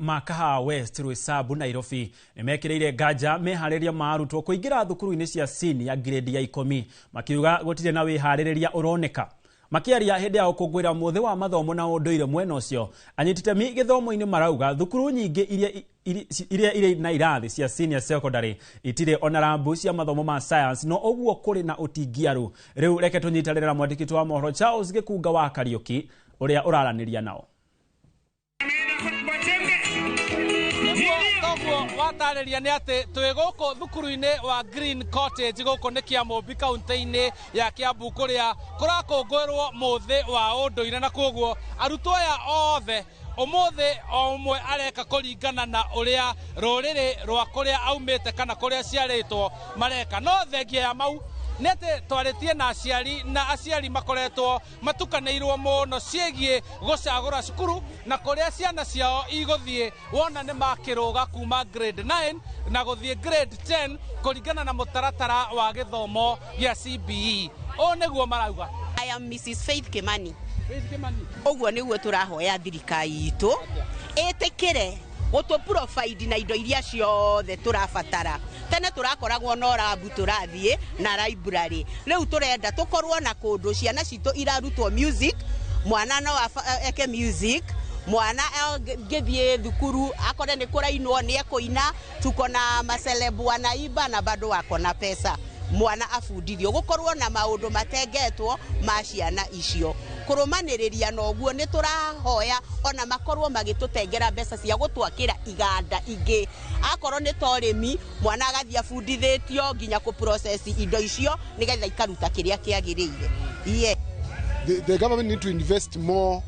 Makaha West Rwisabu Nairobi nimekireire nganja meharĩrĩria marutwo kuingira thukuru-ini cia senior grade ya 10 makiuga gutire na wiharĩrĩria uroneka makiaria hindi ya ukungwira muthi wa mathomo na unduire mwena ucio anyititemi githomo-ini marauga thukuru nyingi iria iri na irathi cia senior secondary itire onarabu cia mathomo ma science no oguo kuri na utingiaru riu reke tunyitarira mwandikiti wa mohoro Charles Gikunga wa Kariuki uria uraraniria nao Watariria ni ati twi guku thukuru-ini wa Green Cottage guku ni Kiambu kaunti-ini ya Kiambu kuria kurakungwirwo muthi wa unduire na koguo arutwo aya othe umuthi o umwe areka kuringana na uria ruriri rwa kuria aumite kana kuria ciaritwo mareka no thengia ya mau nete twaritie na aciari makoretwo matukanĩirwo muno ciegie gucagura cukuru na kuria ciana ciao iguthie wona ni makiruga kuma grade 9 na guthie grade 10 kuringana na mutaratara wa githomo gya CBE o niguo marauga. I am Mrs. Faith Kimani. Oguo niguo turahoya thirikari itu itikire gutu provide na indo iria ciothe turabatara tene turakoragwo no rabu turathie na library riu turenda tukorwo na kundu ciana citu irarutwo music mwana no eke music mwana ngithie thukuru akore ni kurainwo ni ekuina tuko na maselebu anaiba na bado wako na pesa mwana afundithio gukorwo na maundu matengetwo ma ciana icio kurumaniriria noguo ni turahoya ona makorwo magitutengera mbeca cia gutwakira iganda ingi akorwo ni torimi mwana agathia afundithitio nginya ku process indo icio nigetha ikaruta kiria kiagirire. Yeah. The government need to invest more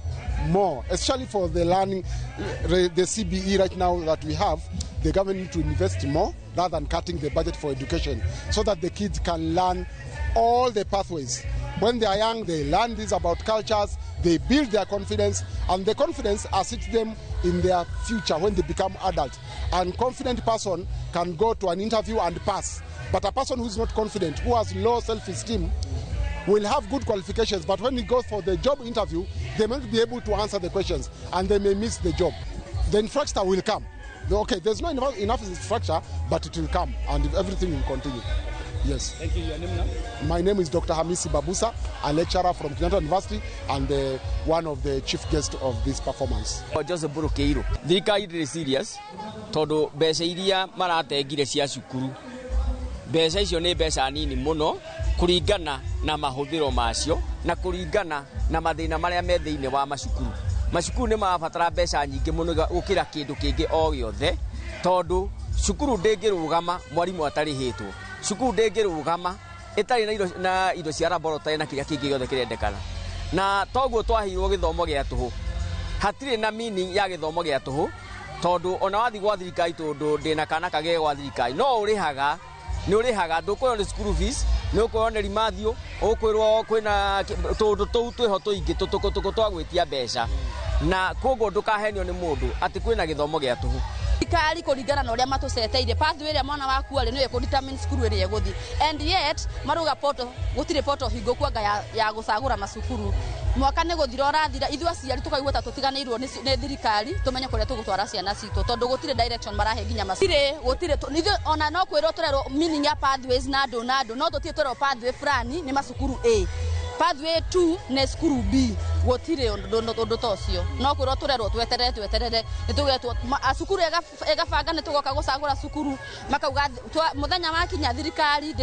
especially for the learning the CBE right now that we have. The government need to invest more rather than cutting the budget for education so that the kids can learn all the pathways. When they are young, they learn this about cultures, they build their confidence, and the confidence assists them in their future when they become adults. And confident person can go to an interview and pass. But a person who is not confident, who has low self-esteem, will have good qualifications, but when he goes for the job interview, they may not be able to answer the questions, and they may miss the job. The infrastructure will come. Okay, there's not enough infrastructure, but it will come, and everything will continue. Yes. Thank you. Your name now? My name is Dr. Hamisi Babusa, a lecturer from Kenyatta University and one of the chief guests of this performance. Joseph Burukeiro. Thirikari ndiri serious tondu mbeca iria maratengire cia cukuru. Mbeca icio ni mbeca nini muno kuringana na mahuthiro macio na kuringana na mathina maria me thiini wa macukuru. Macukuru ni marabatara mbeca nyingi muno gukira kindu kingi o giothe tondu cukuru ndingirugama mwarimu atarihitwo. Cukuru ndingirugama itari na indo cia laboratory na kiria kingi giothe kirendekana na toguo twahirwo githomo gia tuhu hatire na meaning ya githomo gia tuhu tondu ona wathi gwa thirikari tondu ndina kana kage gwa thirikari no urihaga ni urihaga ndukwirwo ni school fees ni ukwirwo ni rimathio ukwirwo kwina tondu tou twiho tuingi tutuko twagwitia mbeca na koguo ndukahenio ni mundu ati kwina githomo gia tuhu thirikari kuringana na uria matuceteire pathway iria mwana waku ari niwe kudetermine school iria guthi and yet maruga poto gutire poto hingo kwanga ya gucagura macukuru mwaka ni guthira orathira ithu aciari tukaigwa ta tutiganirwo ni thirikari tumenye kuria tugutwara ciana citu tondu gutire direction marahe nginya macukuru gutire ona no kwirwo turero meaning ya pathways na ndo no tutire turero pathway fulani ni macukuru A pathway 2 ne skuru B gotire undu tocio no kwirwo turerwo tweterere nitugetwo asukuru egabanga nitugoka gucagura cukuru makauga muthenya wakinya thirikari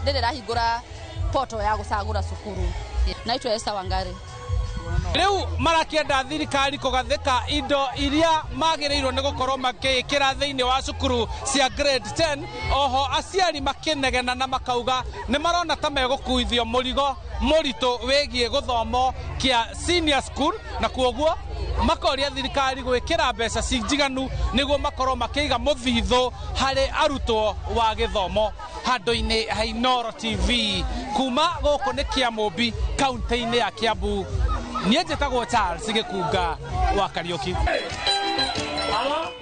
ndirahingura poto ya gucagura cukuru naitwa Esther Wangari. Riu marakienda thirikari kugathika indo iria magirirwo ni gukorwo makikira thiini wa cukuru cia grade 10 oho aciari makinegena na makauga ni marona ta megukuithio murigo murito wegie guthomo kia senior school na kuoguo makoria thirikari gwikira mbeca cinjiganu niguo makorwo makiiga muthitho hari arutwo wa githomo handu-ini ha Inooro TV kuma guku ni Kiambu kaunti-ini ya Kiambu. Niye jetagwo Charles Gikunga wa Kariuki.